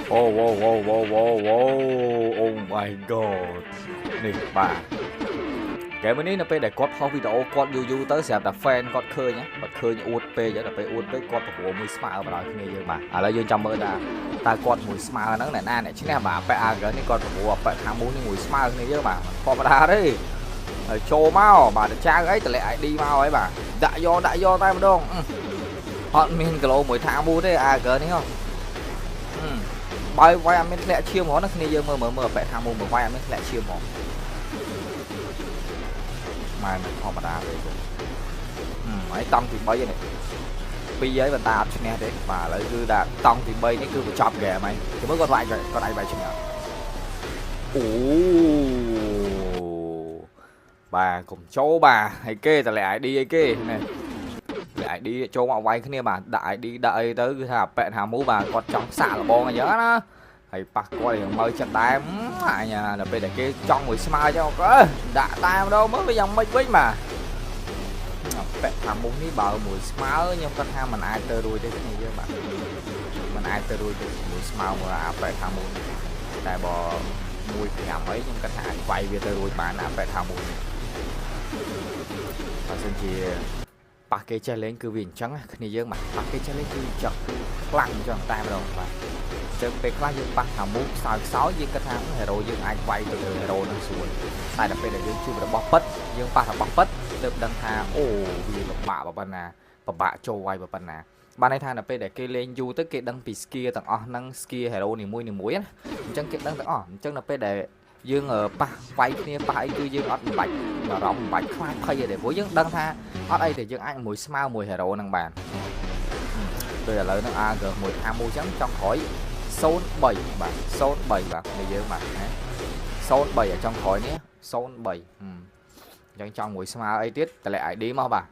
Wow, wow, wow, wow, wow, wow. Oh my god. Nè bà. Kể bênนี้nóไปได้กดพอวิดีโอ กดอยู่ๆ tới ស្រាប់តែ fan គាត់ឃើញគាត់ឃើញអួតពេកដល់ពេលអួតពេកគាត់ប្រមូលមួយស្មើបណ្ដោយគ្នាយើងបាទឥឡូវយើងចាំមើលថាតើគាត់មួយស្មើហ្នឹងអ្នកណាអ្នកឈ្នះបាទប៉ែ AG នេះគាត់ប្រមូលប៉ែខាងមូលនេះមួយស្មើគ្នាយើងបាទធម្មតាទេហើយចូលមកបាទចៅអីតម្លាក់ ID មកហើយបាទដាក់យកតែម្ដងអត់មានគីឡូមួយថាមូលទេ AG នេះហ៎បើវាយអត់មានធ្លាក់ឈាមហ្មងណាគ្នាយើងមើលប៉ែខាងមូលមើលវាយអត់មានធ្លាក់ឈាមហ្មងម៉ែមិនធម្មតាទេហើយតង់ទី3នេះ2ហើយបន្តអត់ឈ្នះទេបាទឥឡូវគឺដាក់តង់ទី3នេះគឺបញ្ចប់ហ្គេមហើយជមើលគាត់វាយគាត់អាចវាយឈ្នះអូបាទកុំចូលបាទហើយគេតម្លាក់ ID អីគេនេះតម្លាក់ ID ចូលមកវាយគ្នាបាទដាក់ ID ដាក់អីទៅគឺថាប៉ែថាមូបាទគាត់ចង់សាកល្បងអញ្ចឹងណាហើយប៉ះគាត់យ៉ាងមើលចិត្តដែរអញដល់ពេលតែគេចង់មួយស្មើចឹងក៏ដាក់តែម្ដងមើលវាយ៉ាងម៉េចវិញបាទប៉ែថាមុខនេះបើមួយស្មើខ្ញុំគាត់ថាมันអាចទៅរួចទេគ្នាយើងបាទมันអាចទៅរួចទេមួយស្មើមកអាប៉ែថាមុខតែបើ1.5អីខ្ញុំគាត់ថាអាចវាយវាទៅរួចបានអាប៉ែថាមុខបើសិនជាប៉ះគេចេះលេងគឺវាអញ្ចឹងគ្នាយើងបាទប៉ះគេចេះលេងគឺចង់ខ្លាំងអញ្ចឹងតែម្ដងបាទចឹងពេលខ្លះយើងប៉ះថាមុខខ្សោយយើងគិតថាហេរ៉ូយើងអាចវាយទៅលើហេរ៉ូនឹងស្រួលតែដល់ពេលដែលយើងជួបរបស់ពិតយើងប៉ះរបស់ពិតទើបដឹងថាអូវាលំបាកប៉ុណ្ណាពិបាកចូលវាយប៉ុណ្ណាបានន័យថាដល់ពេលដែលគេលេងយូរទៅគេដឹងពី skill ទាំងអស់ហ្នឹង skill hero នីមួយណាអញ្ចឹងគេដឹងទាំងអស់អញ្ចឹងដល់ពេលដែលយើងប៉ះវាយគ្នាប៉ះអីគឺយើងអត់មិនបាច់បារម្ភមិនបាច់ខ្លាចភ័យទេព្រោះយើងដឹងថាអត់អីទេយើងអាចមួយស្មើមួយ hero ហ្នឹងបានដូចឥឡូវហ្នឹង AG មួយថាមួយអញ្ចឹងចង់ក្រោយ03បាទ03បាទនេះយើងបាទណា03ở trong khỏiនេះ03អញ្ចឹងចង់មួយស្មើអីទៀតតម្លាក់ ID មកបាទ